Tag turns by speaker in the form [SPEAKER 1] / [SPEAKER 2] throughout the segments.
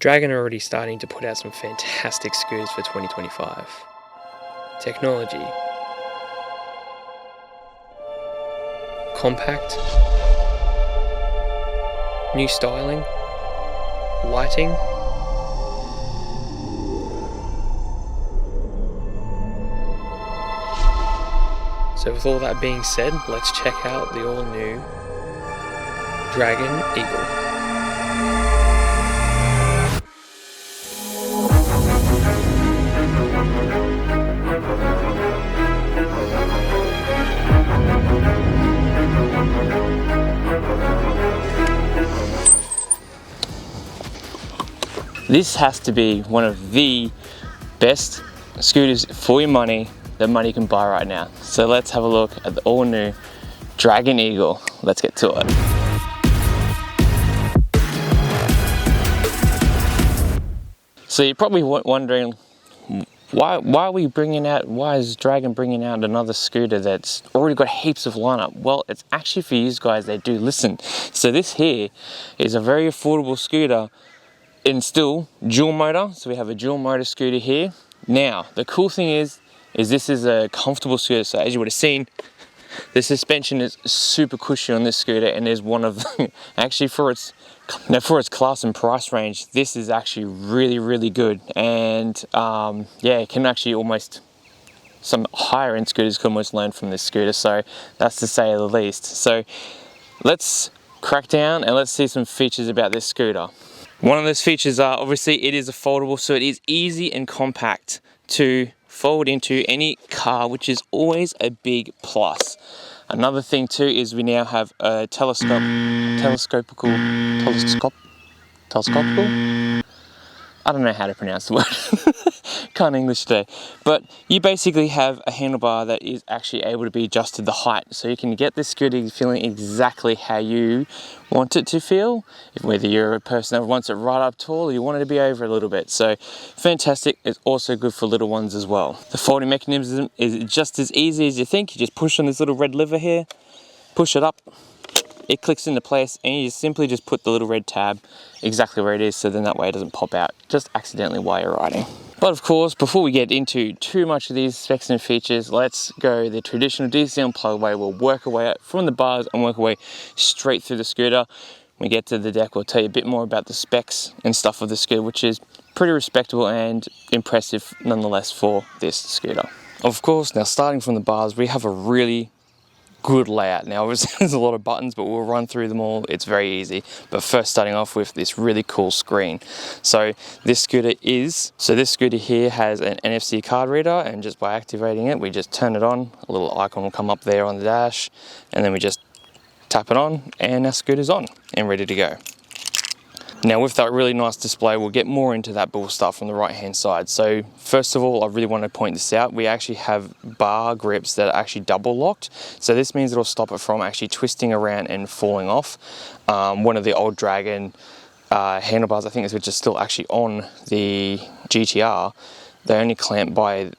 [SPEAKER 1] Dragon are already starting to put out some fantastic scooters for 2025. Technology, compact, new styling, lighting, so with all that being said, let's check out the all-new Dragon Eagle. This has to be one of the best scooters for your money that money can buy right now. So let's have a look at the all new Dragon Eagle. Let's get to it. So you're probably wondering, why is Dragon bringing out another scooter that's already got heaps of lineup? Well, it's actually for you guys that do listen. So this here is a very affordable scooter in still dual motor. So we have a dual motor scooter here. Now, the cool thing is this is a comfortable scooter. So as you would have seen, the suspension is super cushy on this scooter, and is one of actually for its class and price range, this is actually really good. And yeah, it can actually almost, some higher end scooters can almost learn from this scooter. So that's to say the least. So let's crack down and let's see some features about this scooter. One of those features are obviously it is a foldable, so it is easy and compact to fold into any car, which is always a big plus. Another thing too is we now have a telescopical. I don't know how to pronounce the word. Can't English today. But you basically have a handlebar that is actually able to be adjusted the height. So you can get this scooter feeling exactly how you want it to feel. Whether you're a person that wants it right up tall or you want it to be over a little bit. So fantastic. It's also good for little ones as well. The folding mechanism is just as easy as you think. You just push on this little red lever here, push it up. It clicks into place, and you simply just put the little red tab exactly where it is, so then that way it doesn't pop out just accidentally while you're riding. But of course, before we get into too much of these specs and features, let's go the traditional DC unplug way. We'll work our way out from the bars and work our way straight through the scooter. When we get to the deck, we'll tell you a bit more about the specs and stuff of the scooter, which is pretty respectable and impressive nonetheless for this scooter. Of course, now starting from the bars, we have a really good layout. Now there's a lot of buttons, but we'll run through them all. It's very easy. But first, starting off with this really cool screen. So this scooter here has an NFC card reader, and just by activating it, we just turn it on. A little icon will come up there on the dash, and then we just tap it on, and our scooter's on and ready to go. Now with that really nice display, we'll get more into that, but we'll start from the right hand side. So first of all, I really want to point this out. We actually have bar grips that are actually double locked. So this means it'll stop it from actually twisting around and falling off. One of the old Dragon handlebars, I think, which is still actually on the GTR, they only clamp by,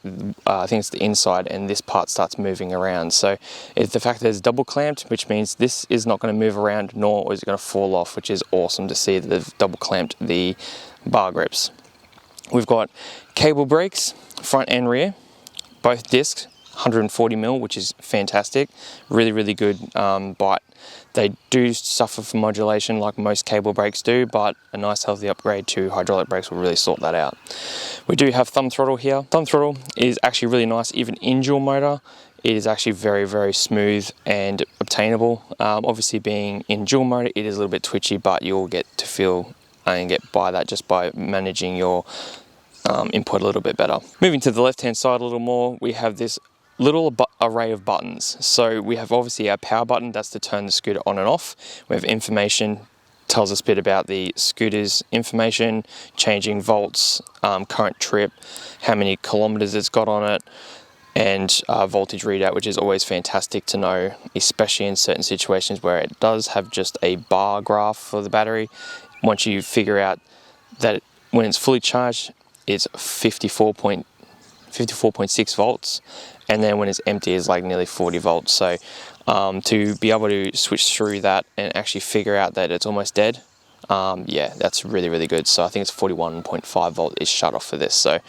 [SPEAKER 1] I think it's the inside, and this part starts moving around. So it's the fact that it's double clamped, which means this is not going to move around, nor is it going to fall off, which is awesome to see that they've double clamped the bar grips. We've got cable brakes, front and rear, both discs, 140mm, which is fantastic. Really good bite. They do suffer from modulation like most cable brakes do, but a nice healthy upgrade to hydraulic brakes will really sort that out. We do have thumb throttle here. Thumb throttle is actually really nice, even in dual motor. It is actually very smooth and obtainable. Obviously being in dual motor, it is a little bit twitchy, but you'll get to feel and get by that just by managing your input a little bit better. Moving to the left hand side a little more, we have this little array of buttons. So we have obviously our power button, that's to turn the scooter on and off. We have information, tells us a bit about the scooter's information, changing volts, current trip, how many kilometers it's got on it, and voltage readout, which is always fantastic to know, especially in certain situations where it does have just a bar graph for the battery. Once you figure out that when it's fully charged, it's 54.6 volts, and then when it's empty it's like nearly 40 volts. So to be able to switch through that and actually figure out that it's almost dead, Yeah, that's really, really good. So I think it's 41.5 volt is shut off for this. So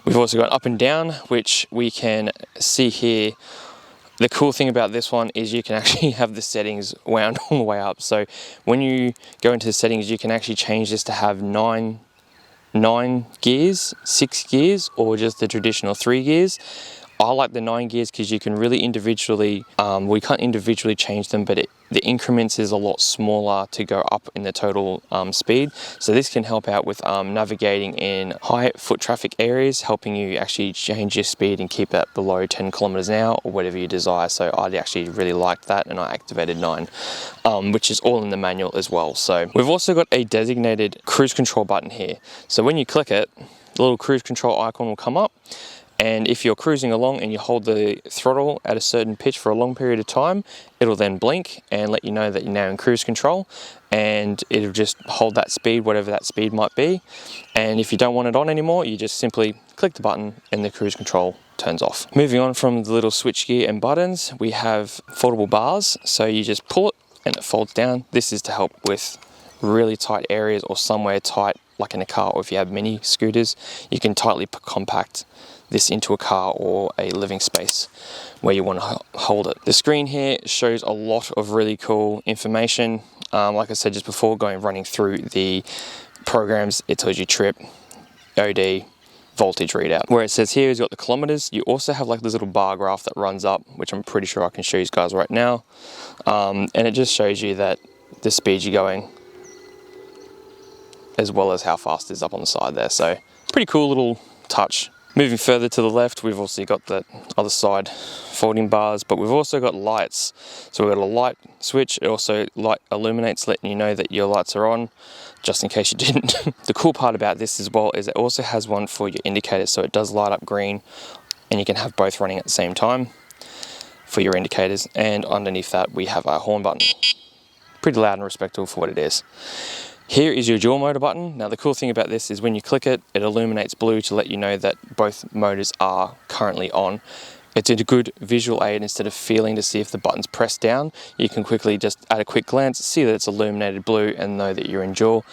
[SPEAKER 1] we've also got up and down, which we can see here. The cool thing about this one is you can actually have the settings wound all the way up. So when you go into the settings, you can actually change this to have nine gears, 6 gears, or just the traditional 3 gears. I like the 9 gears because you can really individually, we can't individually change them, but the increments is a lot smaller to go up in the total speed. So this can help out with navigating in high foot traffic areas, helping you actually change your speed and keep that below 10 kilometers an hour or whatever you desire. So I actually really liked that, and I activated 9, which is all in the manual as well. So we've also got a designated cruise control button here. So when you click it, the little cruise control icon will come up. And if you're cruising along and you hold the throttle at a certain pitch for a long period of time, it'll then blink and let you know that you're now in cruise control, and it'll just hold that speed, whatever that speed might be. And if you don't want it on anymore, you just simply click the button and the cruise control turns off. Moving on from the little switch gear and buttons, we have foldable bars. So you just pull it and it folds down. This is to help with really tight areas or somewhere tight, like in a car, or if you have mini scooters, you can tightly compact this into a car or a living space where you want to hold it. The screen here shows a lot of really cool information. Like I said just before, running through the programs, it tells you trip, OD, voltage readout. Where it says here is you've got the kilometers. You also have like this little bar graph that runs up, which I'm pretty sure I can show you guys right now. And it just shows you that the speed you're going, as well as how fast it is up on the side there. So pretty cool little touch. Moving further to the left, we've also got the other side folding bars, but we've also got lights. So we've got a light switch. It also light illuminates, letting you know that your lights are on, just in case you didn't. The cool part about this as well is it also has one for your indicators, so it does light up green, and you can have both running at the same time for your indicators. And underneath that, we have our horn button. Pretty loud and respectable for what it is. Here is your dual motor button. Now the cool thing about this is when you click it, it illuminates blue to let you know that both motors are currently on. It's a good visual aid. Instead of feeling to see if the button's pressed down, you can quickly just at a quick glance see that it's illuminated blue and know that you're in dual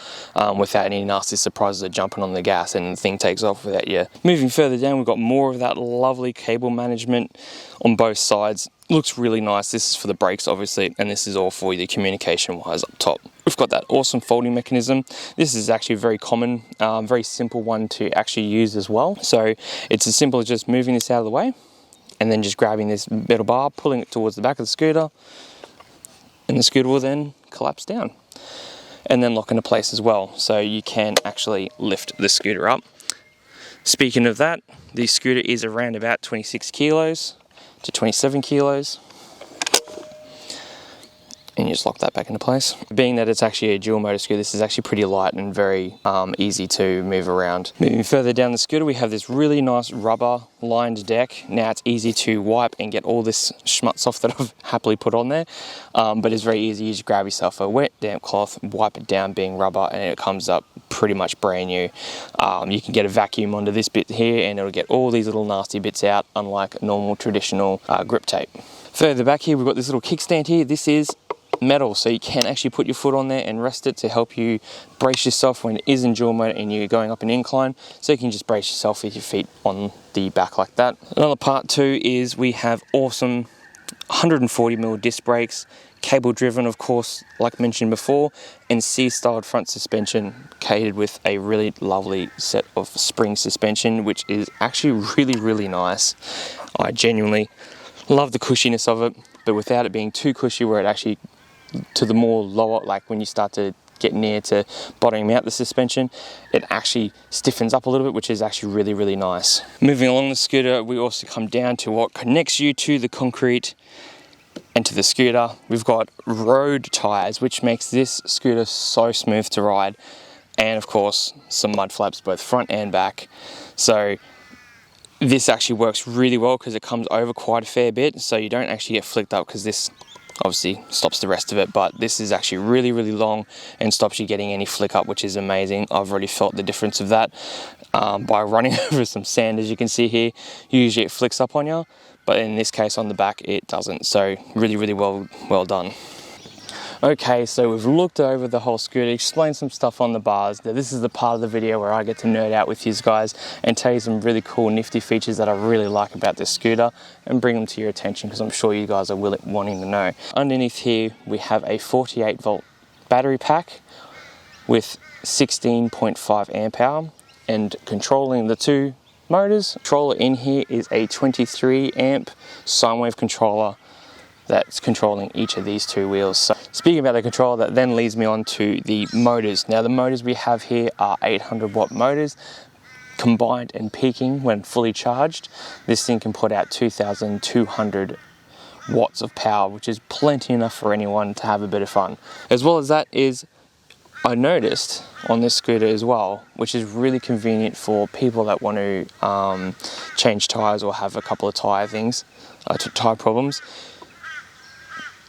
[SPEAKER 1] without any nasty surprises of jumping on the gas and the thing takes off without you. Moving further down, we've got more of that lovely cable management on both sides. Looks really nice. This is for the brakes obviously, and this is all for the communication wires up top. We've got that awesome folding mechanism. This is actually very common, very simple one to actually use as well. So it's as simple as just moving this out of the way and then just grabbing this metal bar, pulling it towards the back of the scooter, and the scooter will then collapse down and then lock into place as well. So you can actually lift the scooter up. Speaking of that, the scooter is around about 26 kilos to 27 kilos. And you just lock that back into place. Being that it's actually a dual motor scooter, this is actually pretty light and very easy to move around. Moving further down the scooter, we have this really nice rubber lined deck. Now it's easy to wipe and get all this schmutz off that I've happily put on there, but it's very easy. You just grab yourself a wet damp cloth, wipe it down being rubber, and it comes up pretty much brand new. You can get a vacuum onto this bit here and it'll get all these little nasty bits out, unlike normal traditional grip tape. Further back here, we've got this little kickstand here. This is metal, so you can actually put your foot on there and rest it to help you brace yourself when it is in dual motor and you're going up an incline, so you can just brace yourself with your feet on the back like that. Another part too is we have awesome 140mm disc brakes, cable driven of course like mentioned before, and C-styled front suspension catered with a really lovely set of spring suspension, which is actually really nice. I genuinely love the cushiness of it, but without it being too cushy where it actually to the more lower, like when you start to get near to bottoming out the suspension, it actually stiffens up a little bit, which is actually really nice. Moving along the scooter, we also come down to what connects you to the concrete and to the scooter. We've got road tires, which makes this scooter so smooth to ride, and of course some mud flaps both front and back. So this actually works really well because it comes over quite a fair bit, so you don't actually get flicked up, because this obviously stops the rest of it, but this is actually really long and stops you getting any flick up, which is amazing. I've already felt the difference of that by running over some sand. As you can see here, usually it flicks up on you, but in this case on the back it doesn't. So really well done. Okay, so we've looked over the whole scooter, explained some stuff on the bars. Now this is the part of the video where I get to nerd out with you guys and tell you some really cool nifty features that I really like about this scooter and bring them to your attention because I'm sure you guys are wanting to know. Underneath here we have a 48 volt battery pack with 16.5 amp hour, and controlling the two motors. Controller in here is a 23 amp sine wave controller that's controlling each of these two wheels. So speaking about the controller, that then leads me on to the motors. Now the motors we have here are 800 watt motors, combined and peaking when fully charged. This thing can put out 2,200 watts of power, which is plenty enough for anyone to have a bit of fun. As well as that is, I noticed on this scooter as well, which is really convenient for people that want to change tires or have a couple of tire problems.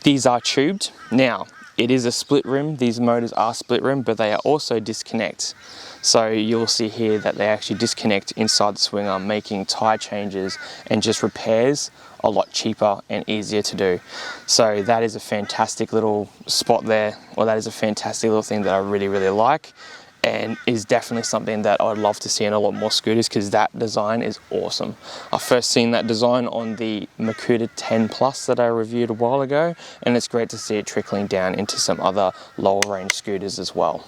[SPEAKER 1] These are tubed. Now, it is a split rim. These motors are split rim, but they are also disconnect. So you'll see here that they actually disconnect inside the swinger, making tire changes and just repairs a lot cheaper and easier to do. So that is a fantastic little spot there, or that is a fantastic little thing that I really, really like, and is definitely something that I'd love to see in a lot more scooters because that design is awesome. I first seen that design on the Makuta 10 Plus that I reviewed a while ago, and it's great to see it trickling down into some other lower range scooters as well.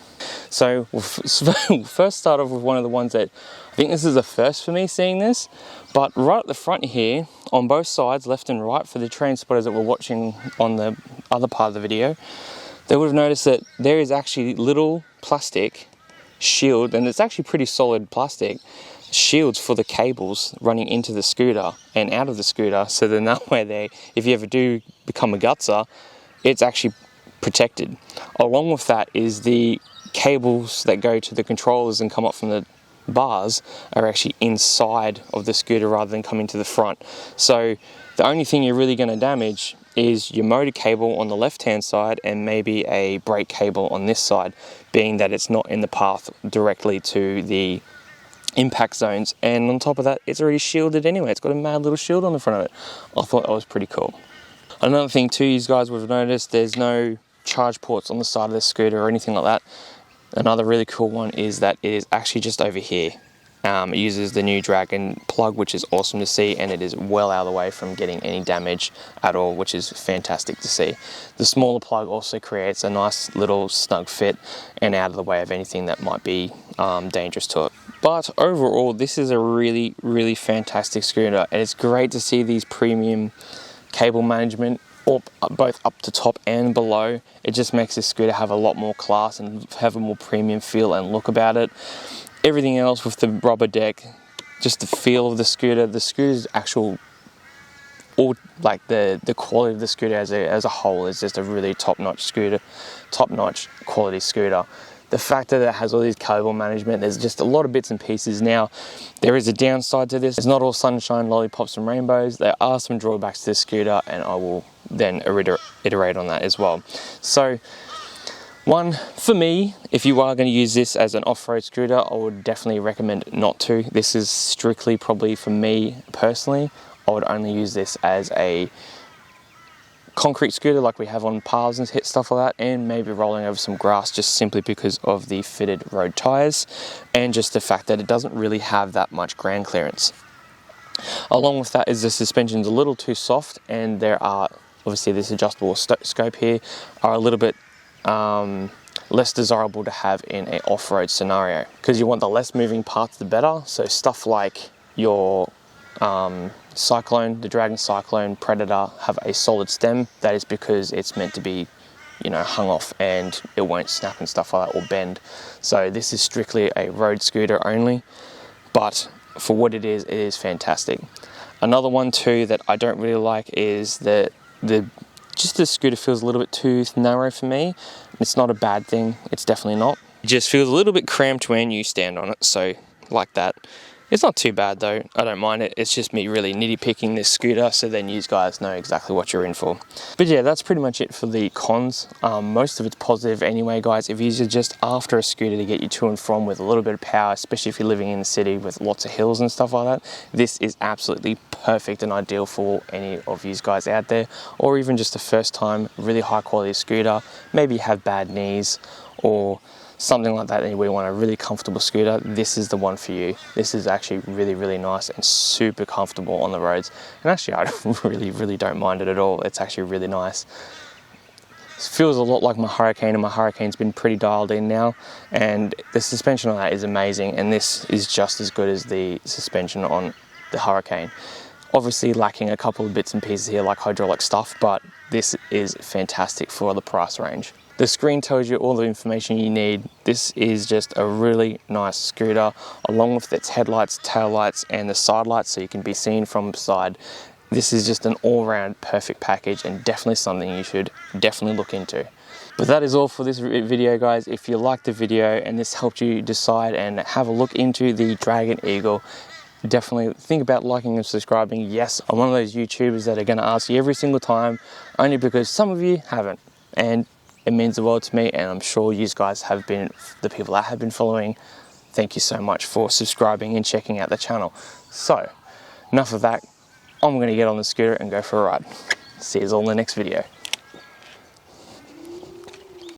[SPEAKER 1] So we'll first start off with one of the ones that I think this is the first for me seeing this, but right at the front here, on both sides, left and right, for the train spotters that were watching on the other part of the video, they would have noticed that there is actually little plastic shield, and it's actually pretty solid plastic shields for the cables running into the scooter and out of the scooter, so then that way if you ever do become a gutser, it's actually protected. Along with that is the cables that go to the controllers and come up from the bars are actually inside of the scooter rather than coming to the front. So the only thing you're really going to damage is your motor cable on the left hand side and maybe a brake cable on this side, being that it's not in the path directly to the impact zones, and on top of that it's already shielded anyway. It's got a mad little shield on the front of it. I thought that was pretty cool. Another thing too, you guys would have noticed there's no charge ports on the side of the scooter or anything like that. Another really cool one is that it is actually just over here. It uses the new Dragon plug, which is awesome to see, and it is well out of the way from getting any damage at all, which is fantastic to see. The smaller plug also creates a nice little snug fit and out of the way of anything that might be dangerous to it. But overall, this is a really, really fantastic scooter, and it's great to see these premium cable management both up to top and below. It just makes this scooter have a lot more class and have a more premium feel and look about it. Everything else with the rubber deck, just the feel of the scooter's actual, like the quality of the scooter as a whole is just a really top-notch quality scooter. The fact that it has all these cable management, there's just a lot of bits and pieces. Now, there is a downside to this. It's not all sunshine, lollipops and rainbows. There are some drawbacks to this scooter, and I will then iterate on that as well. So, one, for me, if you are going to use this as an off-road scooter, I would definitely recommend not to. This is strictly probably for me personally. I would only use this as a concrete scooter like we have on paths and stuff like that, and maybe rolling over some grass, just simply because of the fitted road tires and just the fact that it doesn't really have that much ground clearance. Along with that is the suspension's a little too soft, and there are obviously this adjustable scope here are a little bit less desirable to have in an off-road scenario, because you want the less moving parts the better. So stuff like your Cyclone, the Dragon Cyclone, Predator have a solid stem. That is because it's meant to be, hung off and it won't snap and stuff like that or bend. So this is strictly a road scooter only, but for what it is fantastic. Another one too that I don't really like is the scooter feels a little bit too narrow for me. It's not a bad thing, it's definitely not. It just feels a little bit cramped when you stand on it, so like that. It's not too bad though, I don't mind it. It's just me really nitty picking this scooter, so then you guys know exactly what you're in for. But yeah, that's pretty much it for the cons. Most of it's positive anyway, guys. If you're just after a scooter to get you to and from with a little bit of power, especially if you're living in the city with lots of hills and stuff like that, this is absolutely perfect and ideal for any of you guys out there, or even just a first time, really high quality scooter. Maybe you have bad knees or something like that and we want a really comfortable scooter, this is the one for you. This is actually really, really nice and super comfortable on the roads. And actually, I really don't mind it at all. It's actually really nice. It feels a lot like my Hurricane, and my Hurricane's been pretty dialed in now, and the suspension on that is amazing, and this is just as good as the suspension on the Hurricane. Obviously lacking a couple of bits and pieces here like hydraulic stuff, but this is fantastic for the price range. The screen tells you all the information you need. This is just a really nice scooter, along with its headlights, tail lights, and the side lights, so you can be seen from the side. This is just an all-round perfect package, and definitely something you should definitely look into. But that is all for this video, guys. If you liked the video and this helped you decide and have a look into the Dragon Eagle, definitely think about liking and subscribing. Yes, I'm one of those YouTubers that are going to ask you every single time, only because some of you haven't, and it means the world to me, and I'm sure you guys have been, the people that have been following, thank you so much for subscribing and checking out the channel. So, enough of that. I'm going to get on the scooter and go for a ride. See you all in the next video.